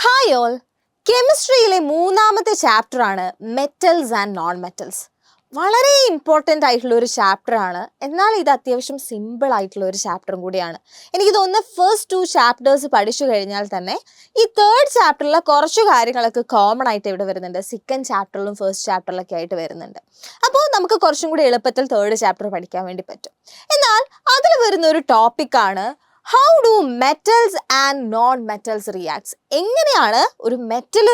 Hi all, കെമിസ്ട്രിയിലെ മൂന്നാമത്തെ ചാപ്റ്ററാണ് metals and non metals. വളരെ ഇമ്പോർട്ടൻ്റ് ആയിട്ടുള്ള ഒരു ചാപ്റ്ററാണ്. എന്നാൽ ഇത് അത്യാവശ്യം സിമ്പിൾ ആയിട്ടുള്ള ഒരു ചാപ്റ്ററും കൂടിയാണ്. എനിക്ക് തോന്നുന്നു ഫസ്റ്റ് 2 ചാപ്റ്റേഴ്സ് പഠിച്ചു കഴിഞ്ഞാൽ തന്നെ ഈ തേർഡ് ചാപ്റ്ററിലെ കുറച്ച് കാര്യങ്ങളൊക്കെ കോമൺ ആയിട്ട് ഇവിടെ വരുന്നുണ്ട്. സെക്കൻഡ് ചാപ്റ്ററിലും ഫസ്റ്റ് ചാപ്റ്ററിലൊക്കെ ആയിട്ട് വരുന്നുണ്ട്. അപ്പോൾ നമുക്ക് കുറച്ചും കൂടി എളുപ്പത്തിൽ തേർഡ് ചാപ്റ്റർ പഠിക്കാൻ വേണ്ടി പറ്റും. എന്നാൽ അതിൽ വരുന്ന ഒരു ടോപ്പിക്കാണ് how do metals and non metals reacts. എങ്ങനെയാണ് ഒരു മെറ്റൽ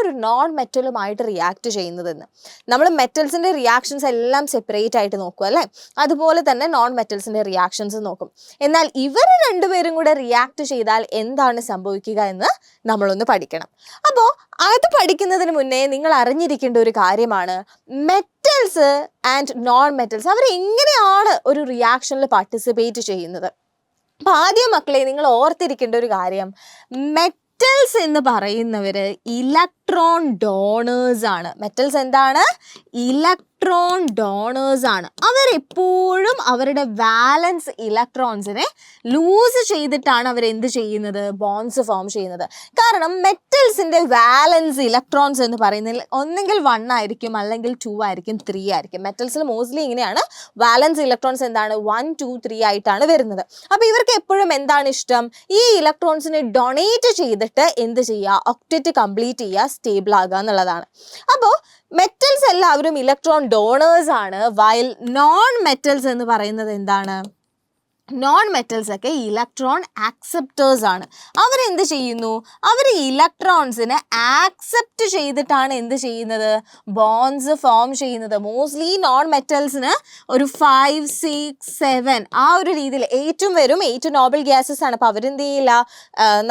ഒരു നോൺ മെറ്റലുമായിട്ട് റിയാക്ട് ചെയ്യുന്നതെന്ന്. നമ്മൾ മെറ്റൽസിൻ്റെ റിയാക്ഷൻസ് എല്ലാം സെപ്പറേറ്റ് ആയിട്ട് നോക്കും അല്ലേ, അതുപോലെ തന്നെ നോൺ മെറ്റൽസിൻ്റെ റിയാക്ഷൻസ് നോക്കും. എന്നാൽ ഇവർ രണ്ടുപേരും കൂടെ റിയാക്ട് ചെയ്താൽ എന്താണ് സംഭവിക്കുക എന്ന് നമ്മളൊന്ന് പഠിക്കണം. അപ്പോൾ അത് പഠിക്കുന്നതിന് മുന്നേ നിങ്ങൾ അറിഞ്ഞിരിക്കേണ്ട ഒരു കാര്യമാണ് മെറ്റൽസ് ആൻഡ് നോൺ മെറ്റൽസ് അവർ എങ്ങനെയാണ് ഒരു റിയാക്ഷനിൽ പാർട്ടിസിപ്പേറ്റ് ചെയ്യുന്നത്. അപ്പം ആദ്യം മക്കളെ നിങ്ങൾ ഓർത്തിരിക്കേണ്ട ഒരു കാര്യം, മെറ്റൽസ് എന്ന് പറയുന്നവർ ഇലക്ട്രോൺ ഡോണേഴ്സ് ആണ്. മെറ്റൽസ് എന്താണ്? ഇലക്ട്രോൺ ഡോണേഴ്സ് ആണ്. അവരെപ്പോഴും അവരുടെ വാലൻസ് ഇലക്ട്രോൺസിനെ ലൂസ് ചെയ്തിട്ടാണ് അവരെന്ത് ചെയ്യുന്നത്? ബോൺസ് ഫോം ചെയ്യുന്നത്. കാരണം മെറ്റൽസിൻ്റെ വാലൻസ് ഇലക്ട്രോൺസ് എന്ന് പറയുന്നതിൽ ഒന്നെങ്കിൽ 1 ആയിരിക്കും, അല്ലെങ്കിൽ 2 ആയിരിക്കും, 3 ആയിരിക്കും. മെറ്റൽസിൽ മോസ്റ്റ്ലി ഇങ്ങനെയാണ്. വാലൻസ് ഇലക്ട്രോൺസ് എന്താണ്? 1, 2, 3 ആയിട്ടാണ് വരുന്നത്. അപ്പോൾ ഇവർക്ക് എപ്പോഴും എന്താണ് ഇഷ്ടം? ഈ ഇലക്ട്രോൺസിനെ ഡൊണേറ്റ് ചെയ്തിട്ട് എന്ത് ചെയ്യുക? ഒക്ടറ്റ് കംപ്ലീറ്റ് ചെയ്യുക, സ്റ്റേബിൾ ആകുക എന്നുള്ളതാണ്. അപ്പോൾ മെറ്റൽസ് എല്ലാവരും ഇലക്ട്രോൺ ഡോണേഴ്സ് ആണ്. വൈൽ നോൺ മെറ്റൽസ് എന്ന് പറയുന്നത് എന്താണ്? നോൺ മെറ്റൽസ് ഒക്കെ ഇലക്ട്രോൺ ആക്സെപ്റ്റേഴ്സ് ആണ്. അവരെന്ത് ചെയ്യുന്നു? അവർ ഇലക്ട്രോൺസിനെ ആക്സെപ്റ്റ് ചെയ്തിട്ടാണ് എന്ത് ചെയ്യുന്നത്? ബോൺസ് ഫോം ചെയ്യുന്നത്. മോസ്റ്റ്ലി നോൺ മെറ്റൽസിന് ഒരു 5, 6, 7 ആ ഒരു രീതിയിൽ 8 വരും. 8 നോബൽ ഗ്യാസസ് ആണ്. അപ്പോൾ അവരെന്ത് ചെയ്യില്ല,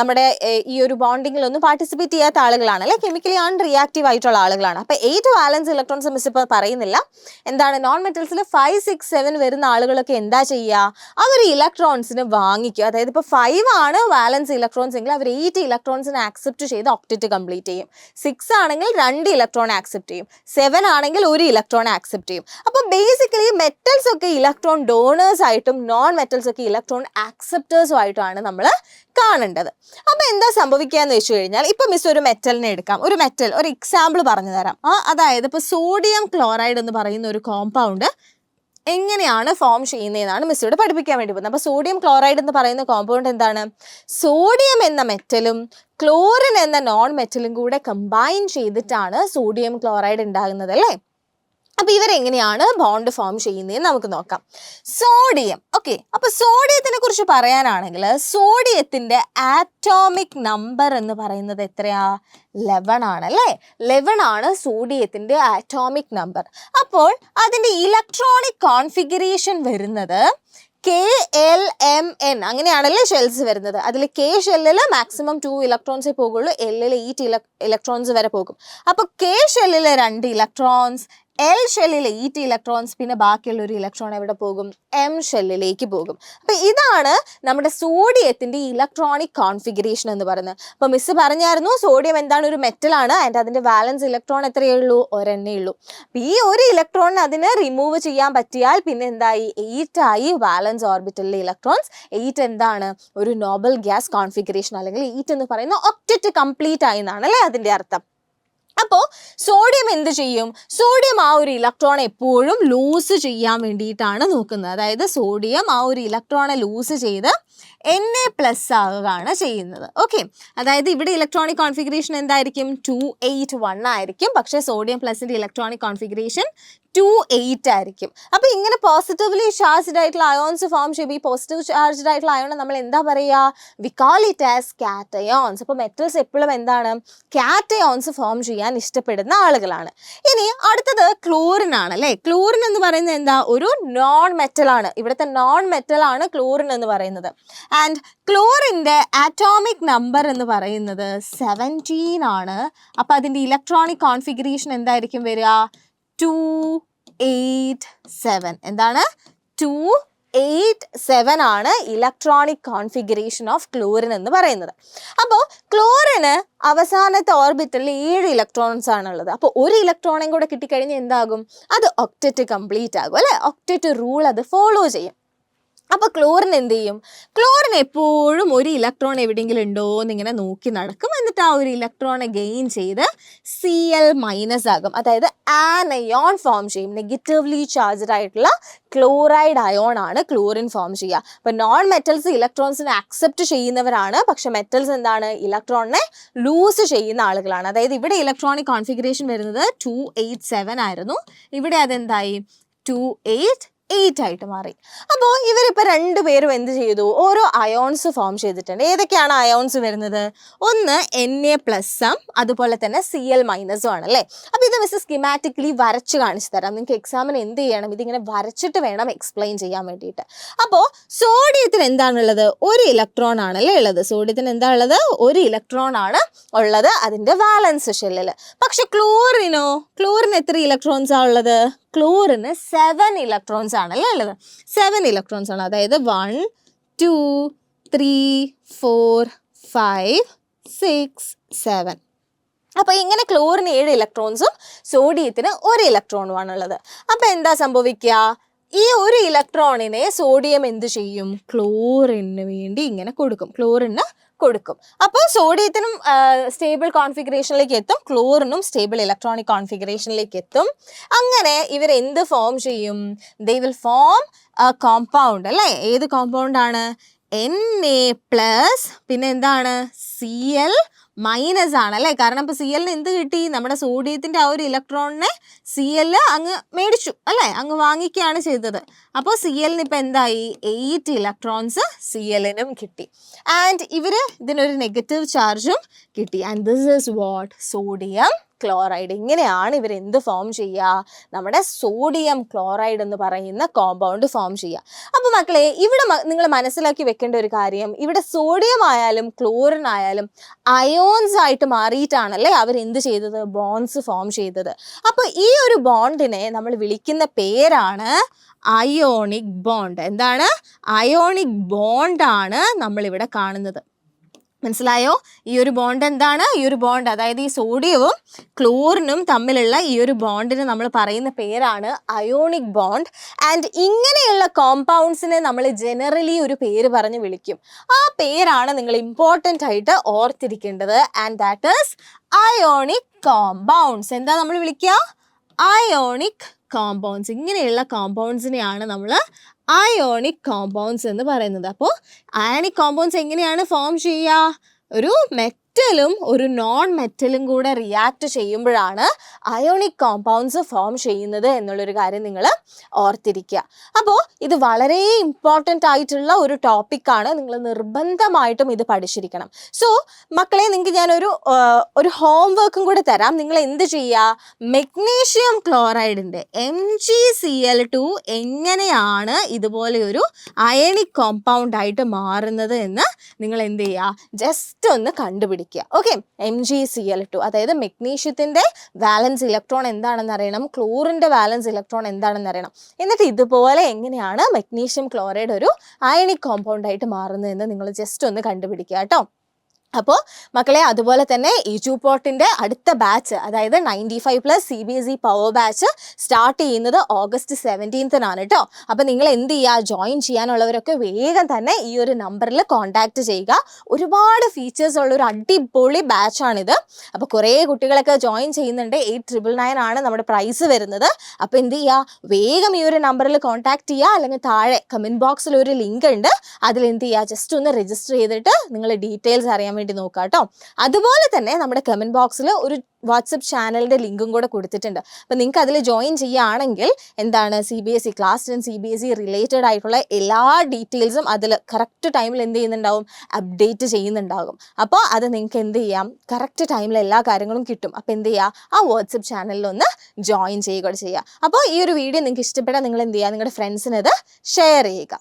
നമ്മുടെ ഈ ഒരു ബോണ്ടിങ്ങിലൊന്നും പാർട്ടിസിപ്പേറ്റ് ചെയ്യാത്ത ആളുകളാണ് അല്ലെ, കെമിക്കലി അൺറിയാക്റ്റീവ് ആയിട്ടുള്ള ആളുകളാണ്. അപ്പോൾ 8 വാലൻസ് ഇലക്ട്രോൺസ് മിസ് ഇപ്പോൾ പറയുന്നില്ല. എന്താണ്? നോൺ മെറ്റൽസിൽ 5, 6, 7 വരുന്ന ആളുകളൊക്കെ എന്താ ചെയ്യുക? അവർ ഇലക്ട്രോൺസിന് വാങ്ങിക്കുക. അതായത് ഇപ്പോൾ 5 ആണ് വാലൻസ് ഇലക്ട്രോൺസ് എങ്കിൽ അവർ 8 ഇലക്ട്രോൺസിനെ ആക്സെപ്റ്റ് ചെയ്ത് ഒക്ടറ്റ് കംപ്ലീറ്റ് ചെയ്യും. 6 ആണെങ്കിൽ 2 ഇലക്ട്രോൺ ആക്സെപ്റ്റ് ചെയ്യും. 7 ആണെങ്കിൽ 1 ഇലക്ട്രോൺ ആക്സെപ്റ്റ് ചെയ്യും. അപ്പോൾ ബേസിക്കലി മെറ്റൽസ് ഒക്കെ ഇലക്ട്രോൺ ഡോണേഴ്സ് ആയിട്ടും നോൺ മെറ്റൽസ് ഒക്കെ ഇലക്ട്രോൺ ആക്സെപ്റ്റേഴ്സും ആയിട്ടാണ് നമ്മൾ കാണേണ്ടത്. അപ്പോൾ എന്താ സംഭവിക്കുക എന്ന് വെച്ച് കഴിഞ്ഞാൽ, ഇപ്പോൾ മിസ് ഒരു മെറ്റലിനെ എടുക്കാം. ഒരു എക്സാമ്പിൾ പറഞ്ഞു തരാം. അതായത് ഇപ്പോൾ സോഡിയം ക്ലോറൈഡ് എന്ന് പറയുന്ന ഒരു കോമ്പൗണ്ട് എങ്ങനെയാണ് ഫോം ചെയ്യുന്നതെന്നാണ് മിസ്സോട് പഠിപ്പിക്കാൻ വേണ്ടി പോകുന്നത്. അപ്പോൾ സോഡിയം ക്ലോറൈഡ് എന്ന് പറയുന്ന കോമ്പൗണ്ട് എന്താണ്? സോഡിയം എന്ന മെറ്റലും ക്ലോറിൻ എന്ന നോൺ മെറ്റലും കൂടെ കമ്പൈൻ ചെയ്തിട്ടാണ് സോഡിയം ക്ലോറൈഡ് ഉണ്ടാകുന്നത് അല്ലേ. അപ്പോൾ ഇവരെങ്ങനെയാണ് ബോണ്ട് ഫോം ചെയ്യുന്നതെന്ന് നമുക്ക് നോക്കാം. Sodium, okay. അപ്പോൾ സോഡിയത്തിനെ കുറിച്ച് പറയാനാണെങ്കിൽ സോഡിയത്തിൻ്റെ ആറ്റോമിക് നമ്പർ എന്ന് പറയുന്നത് എത്രയാ? 11 ആണ് അല്ലേ. 11 ആണ് സോഡിയത്തിൻ്റെ ആറ്റോമിക് നമ്പർ. അപ്പോൾ അതിൻ്റെ ഇലക്ട്രോണിക് കോൺഫിഗറേഷൻ വരുന്നത് KLMN അങ്ങനെയാണല്ലേ ഷെൽസ് വരുന്നത്. അതിൽ K ഷെല്ലിൽ മാക്സിമം 2 ഇലക്ട്രോൺസേ പോകുള്ളൂ, Lൽ 8 ഇലക്ട്രോൺസ് വരെ പോകും. അപ്പോൾ K ഷെല്ലിൽ 2 ഇലക്ട്രോൺസ്, L ഷെല്ലിൽ 8 ഇലക്ട്രോൺസ്, പിന്നെ ബാക്കിയുള്ള ഒരു ഇലക്ട്രോൺ എവിടെ പോകും? M ഷെല്ലിലേക്ക് പോകും. അപ്പോൾ ഇതാണ് നമ്മുടെ സോഡിയത്തിൻ്റെ ഇലക്ട്രോണിക് കോൺഫിഗറേഷൻ എന്ന് പറയുന്നത്. അപ്പോൾ മിസ് പറഞ്ഞായിരുന്നു സോഡിയം എന്താണ്? ഒരു മെറ്റലാണ്. ആൻഡ് അതിൻ്റെ വാലൻസ് ഇലക്ട്രോൺ എത്രയേ ഉള്ളൂ? ഒരെണ്ണേ ഉള്ളൂ. അപ്പോൾ ഈ ഒരു ഇലക്ട്രോണിന് അതിന് റിമൂവ് ചെയ്യാൻ പറ്റിയാൽ പിന്നെ എന്തായി? 8 ആയി വാലൻസ് ഓർബിറ്റലിലെ ഇലക്ട്രോൺസ്. 8 എന്താണ്? ഒരു നോബൽ ഗ്യാസ് കോൺഫിഗറേഷൻ, അല്ലെങ്കിൽ 8 എന്ന് പറയുന്ന ഒക്ടറ്റ് കംപ്ലീറ്റ് ആയി എന്നാണ് അല്ലേ അതിൻ്റെ അർത്ഥം. അപ്പോൾ സോഡിയം എന്ത് ചെയ്യും? സോഡിയം ആ ഒരു ഇലക്ട്രോൺ എപ്പോഴും ലൂസ് ചെയ്യാൻ വേണ്ടിയിട്ടാണ് നോക്കുന്നത്. അതായത് സോഡിയം ആ ഒരു ഇലക്ട്രോണെ ലൂസ് ചെയ്ത് Na+ ആവുകയാണ് ചെയ്യുന്നത്. ഓക്കെ, അതായത് ഇവിടെ ഇലക്ട്രോണിക് കോൺഫിഗറേഷൻ എന്തായിരിക്കും? 2, 8, 1 ആയിരിക്കും. പക്ഷേ സോഡിയം പ്ലസിൻ്റെ ഇലക്ട്രോണിക് കോൺഫിഗറേഷൻ 2, 8 ആയിരിക്കും. അപ്പോൾ ഇങ്ങനെ പോസിറ്റീവ്ലി ചാർജ്ഡ് ആയിട്ടുള്ള അയോൺസ് ഫോം ചെയ്യും. ഈ പോസിറ്റീവ് ചാർജ്ഡ് ആയിട്ടുള്ള അയോൺ നമ്മൾ എന്താ പറയുക? We call it as cations. അപ്പോൾ മെറ്റൽസ് എപ്പോഴും എന്താണ്? കാറ്റയോൺസ് ഫോം ചെയ്യാൻ ഇഷ്ടപ്പെടുന്ന ആളുകളാണ്. ഇനി അടുത്തത് ക്ലോറിൻ ആണ് അല്ലേ. ക്ലോറിൻ എന്ന് പറയുന്നത് എന്താ? ഒരു നോൺ മെറ്റലാണ്. ഇവിടുത്തെ നോൺ മെറ്റലാണ് ക്ലോറിൻ എന്ന് പറയുന്നത്. ആൻഡ് ക്ലോറിൻ്റെ ആറ്റോമിക് നമ്പർ എന്ന് പറയുന്നത് 17 ആണ്. അപ്പോൾ അതിൻ്റെ ഇലക്ട്രോണിക് കോൺഫിഗറേഷൻ എന്തായിരിക്കും വരിക? 2, 8, 7. എന്താണ്? 2, 8, 7 ആണ് ഇലക്ട്രോണിക് കോൺഫിഗറേഷൻ ഓഫ് ക്ലോറിൻ എന്ന് പറയുന്നത്. അപ്പോൾ ക്ലോറിന് അവസാനത്തെ ഓർബിറ്റലിൽ 7 ഇലക്ട്രോൺസ് ആണുള്ളത്. അപ്പോൾ ഒരു ഇലക്ട്രോണും കൂടെ കിട്ടിക്കഴിഞ്ഞാൽ എന്താകും? അത് ഒക്ടറ്റ് കംപ്ലീറ്റ് ആകും അല്ലേ. ഒക്ടറ്റ് റൂൾ അത് ഫോളോ ചെയ്യും. അപ്പോൾ ക്ലോറിൻ എന്ത് ചെയ്യും? ക്ലോറിൻ എപ്പോഴും ഒരു ഇലക്ട്രോൺ എവിടെയെങ്കിലും ഉണ്ടോ എന്നിങ്ങനെ നോക്കി നടക്കും. എന്നിട്ട് ആ ഒരു ഇലക്ട്രോണെ ഗെയിൻ ചെയ്ത് Cl- ആകും. അതായത് ആനയോൺ ഫോം ചെയ്യും. നെഗറ്റീവ്ലി ചാർജ്ഡ് ആയിട്ടുള്ള ക്ലോറൈഡ് അയോൺ ആണ് ക്ലോറിൻ ഫോം ചെയ്യുക. അപ്പോൾ നോൺ മെറ്റൽസ് ഇലക്ട്രോൺസിനെ അക്സെപ്റ്റ് ചെയ്യുന്നവരാണ്, പക്ഷെ മെറ്റൽസ് എന്താണ്? ഇലക്ട്രോണിനെ ലൂസ് ചെയ്യുന്ന ആളുകളാണ്. അതായത് ഇവിടെ ഇലക്ട്രോണിക് കോൺഫിഗറേഷൻ വരുന്നത് 287 ആയിരുന്നു. ഇവിടെ അതെന്തായി? 288 ആയിട്ട് മാറി. അപ്പോൾ ഇവരിപ്പോൾ രണ്ടുപേരും എന്ത് ചെയ്തു? ഓരോ അയോൺസ് ഫോം ചെയ്തിട്ടുണ്ട്. ഏതൊക്കെയാണ് അയോൺസ് വരുന്നത്? ഒന്ന് Na+, അതുപോലെ തന്നെ Cl- ആണ് അല്ലേ? അപ്പോൾ ഇത് മിസ് സ്കിമാറ്റിക്കലി വരച്ച് കാണിച്ചു തരാം. നിങ്ങൾക്ക് എക്സാമിന് എന്ത് ചെയ്യണം? ഇതിങ്ങനെ വരച്ചിട്ട് വേണം എക്സ്പ്ലെയിൻ ചെയ്യാൻ വേണ്ടിയിട്ട്. അപ്പോൾ സോഡിയത്തിന് എന്താണുള്ളത്? ഒരു ഇലക്ട്രോൺ ആണല്ലേ ഉള്ളത്. സോഡിയത്തിന് എന്താ ഉള്ളത്? ഒരു ഇലക്ട്രോൺ ആണ് ഉള്ളത് അതിൻ്റെ വാലൻസ് ഷെല്ലിൽ. പക്ഷെ ക്ലോറിന് എത്ര ഇലക്ട്രോൺസാണ് ഉള്ളത്? ക്ലോറിന് 7 ഇലക്ട്രോൺസ് ആണല്ലേ ഉള്ളത്. 7 ഇലക്ട്രോൺസ് ആണ്. അതായത് 1 2 3 4 5 6 7. അപ്പോൾ ഇങ്ങനെ ക്ലോറിന് 7 ഇലക്ട്രോൺസും സോഡിയത്തിന് 1 ഇലക്ട്രോണുമാണ് ഉള്ളത്. അപ്പോൾ എന്താ സംഭവിക്കുക? ഈ ഒരു ഇലക്ട്രോണിനെ സോഡിയം എന്ത് ചെയ്യും? ക്ലോറിന് വേണ്ടി ഇങ്ങനെ കൊടുക്കും. അപ്പോൾ സോഡിയത്തിനും സ്റ്റേബിൾ കോൺഫിഗറേഷനിലേക്ക് എത്തും, ക്ലോറിനും സ്റ്റേബിൾ ഇലക്ട്രോണിക് കോൺഫിഗറേഷനിലേക്ക് എത്തും. അങ്ങനെ ഇവർ എന്ത് ഫോം ചെയ്യും? ദേ വിൽ ഫോം കോമ്പൗണ്ട് അല്ലേ? ഏത് കോമ്പൗണ്ട് ആണ്? Na+, പിന്നെ എന്താണ്? Cl- ആണ് അല്ലേ? കാരണം ഇപ്പോൾ Cl-ന് എന്ത് കിട്ടി? നമ്മുടെ സോഡിയത്തിൻ്റെ ആ ഒരു ഇലക്ട്രോണിനെ Cl അങ്ങ് മേടിച്ചു അല്ലേ? അങ്ങ് വാങ്ങിക്കുകയാണ് ചെയ്തത്. അപ്പോൾ Cl-ന് ഇപ്പോൾ എന്തായി? 8 ഇലക്ട്രോൺസ് Cl-നും കിട്ടി. ആൻഡ് ഇതിനൊരു നെഗറ്റീവ് ചാർജും കിട്ടി. And this is what? Sodium chloride. ഇങ്ങനെയാണ് ഇവർ എന്ത് ഫോം ചെയ്യുക? നമ്മുടെ സോഡിയം ക്ലോറൈഡ് എന്ന് പറയുന്ന കോമ്പൗണ്ട് ഫോം ചെയ്യുക. അപ്പോൾ മക്കളെ, ഇവിടെ നിങ്ങൾ മനസ്സിലാക്കി വെക്കേണ്ട ഒരു കാര്യം, ഇവിടെ സോഡിയം ആയാലും ക്ലോറിൻ ആയാലും അയോൺസ് ആയിട്ട് മാറിയിട്ടാണല്ലേ അവർ എന്ത് ചെയ്തത്? ബോൺസ് ഫോം ചെയ്തത്. അപ്പോൾ ഈ ഒരു ബോണ്ടിനെ നമ്മൾ വിളിക്കുന്ന പേരാണ് അയോണിക് ബോണ്ട്. എന്താണ്? അയോണിക് ബോണ്ടാണ് നമ്മളിവിടെ കാണുന്നത്. മനസ്സിലായോ? ഈ ഒരു ബോണ്ട് എന്താണ്? ഈ ഒരു ബോണ്ട്, അതായത് ഈ സോഡിയവും ക്ലോറിനും തമ്മിലുള്ള ഈ ഒരു ബോണ്ടിന് നമ്മൾ പറയുന്ന പേരാണ് അയോണിക് ബോണ്ട്. ആൻഡ് ഇങ്ങനെയുള്ള കോമ്പൗണ്ട്സിനെ നമ്മൾ ജനറലി ഒരു പേര് പറഞ്ഞ് വിളിക്കും. ആ പേരാണ് നിങ്ങൾ ഇമ്പോർട്ടൻ്റ് ആയിട്ട് ഓർത്തിരിക്കേണ്ടത്. And that is ionic compounds. എന്താ നമ്മൾ വിളിക്കുക? Ionic compounds. ഇങ്ങനെയുള്ള കോമ്പൗണ്ട്സിനെയാണ് നമ്മൾ അയോണിക് കോമ്പൗണ്ട്സ് എന്ന് പറയുന്നത്. അപ്പോൾ അയോണിക് കോമ്പൗണ്ട്സ് എങ്ങനെയാണ് ഫോം ചെയ്യുക? ഒരു മെറ്റലും ഒരു നോൺ മെറ്റലും കൂടെ റിയാക്ട് ചെയ്യുമ്പോഴാണ് അയോണിക് കോമ്പൗണ്ട്സ് ഫോം ചെയ്യുന്നത് എന്നുള്ളൊരു കാര്യം നിങ്ങൾ ഓർത്തിരിക്കുക. അപ്പോൾ ഇത് വളരെ ഇമ്പോർട്ടൻ്റ് ആയിട്ടുള്ള ഒരു ടോപ്പിക്കാണ്. നിങ്ങൾ നിർബന്ധമായിട്ടും ഇത് പഠിച്ചിരിക്കണം. സോ മക്കളെ, നിങ്ങൾക്ക് ഞാനൊരു ഹോംവർക്കും കൂടെ തരാം. നിങ്ങൾ എന്ത് ചെയ്യുക? മെഗ്നീഷ്യം ക്ലോറൈഡിൻ്റെ MgCl2 എങ്ങനെയാണ് ഇതുപോലെ ഒരു അയണിക് കോമ്പൗണ്ട് ആയിട്ട് മാറുന്നത് എന്ന് നിങ്ങൾ എന്ത് ചെയ്യുക? ജസ്റ്റ് ഒന്ന് കണ്ടുപിടിക്കുക. ഓക്കെ, MgCl2 അതായത് മെഗ്നീഷ്യത്തിൻ്റെ വാലൻസ് ഇലക്ട്രോൺ എന്താണെന്ന് അറിയണം, ക്ലോറിൻ്റെ വാലൻസ് ഇലക്ട്രോൺ എന്താണെന്ന് അറിയണം. എന്നിട്ട് ഇതുപോലെ എങ്ങനെയാണ് മെഗ്നീഷ്യം ക്ലോറൈഡ് ഒരു അയണിക് കോമ്പൗണ്ട് ആയിട്ട് മാറുന്നതെന്ന് നിങ്ങൾ ജസ്റ്റ് ഒന്ന് കണ്ടുപിടിക്കുക കേട്ടോ. അപ്പോൾ മക്കളെ, അതുപോലെ തന്നെ EduPortൻ്റെ അടുത്ത ബാച്ച്, അതായത് 95+ CBSE പവർ ബാച്ച് സ്റ്റാർട്ട് ചെയ്യുന്നത് August 17-നാണ് കേട്ടോ. അപ്പോൾ നിങ്ങൾ എന്ത് ചെയ്യുക? ജോയിൻ ചെയ്യാനുള്ളവരൊക്കെ വേഗം തന്നെ ഈ ഒരു നമ്പറിൽ കോൺടാക്റ്റ് ചെയ്യുക. ഒരുപാട് ഫീച്ചേഴ്സ് ഉള്ളൊരു അടിപൊളി ബാച്ചാണിത്. അപ്പോൾ കുറേ കുട്ടികളൊക്കെ ജോയിൻ ചെയ്യുന്നുണ്ട്. 8999 ആണ് നമ്മുടെ പ്രൈസ് വരുന്നത്. അപ്പോൾ എന്ത് ചെയ്യുക? വേഗം ഈ ഒരു നമ്പറിൽ കോൺടാക്റ്റ് ചെയ്യുക. അല്ലെങ്കിൽ താഴെ കമൻറ്റ് ബോക്സിൽ ഒരു ലിങ്ക് ഉണ്ട്, അതിലെന്ത് ചെയ്യുക? ജസ്റ്റ് ഒന്ന് രജിസ്റ്റർ ചെയ്തിട്ട് നിങ്ങൾ ഡീറ്റെയിൽസ് അറിയാൻ വേണ്ടി നോക്കാം കേട്ടോ. അതുപോലെ തന്നെ നമ്മുടെ കമൻറ്റ് ബോക്സിൽ ഒരു വാട്സപ്പ് ചാനലിൻ്റെ ലിങ്കും കൂടെ കൊടുത്തിട്ടുണ്ട്. അപ്പോൾ നിങ്ങൾക്ക് അതിൽ ജോയിൻ ചെയ്യുകയാണെങ്കിൽ എന്താണ് CBSE ക്ലാസ് 10 CBSE റിലേറ്റഡ് ആയിട്ടുള്ള എല്ലാ ഡീറ്റെയിൽസും അതിൽ കറക്റ്റ് ടൈമിൽ എന്ത് ചെയ്യുന്നുണ്ടാവും? അപ്ഡേറ്റ് ചെയ്യുന്നുണ്ടാകും. അപ്പോൾ അത് നിങ്ങൾക്ക് എന്ത് ചെയ്യാം? കറക്റ്റ് ടൈമിൽ എല്ലാ കാര്യങ്ങളും കിട്ടും. അപ്പോൾ എന്ത് ചെയ്യുക? ആ വാട്സപ്പ് ചാനലിലൊന്ന് ജോയിൻ ചെയ്യുക. അപ്പോൾ ഈ ഒരു വീഡിയോ നിങ്ങൾക്ക് ഇഷ്ടപ്പെട്ടാൽ നിങ്ങൾ എന്ത് ചെയ്യുക? നിങ്ങളുടെ ഫ്രണ്ട്സിന് അത് ഷെയർ ചെയ്യുക.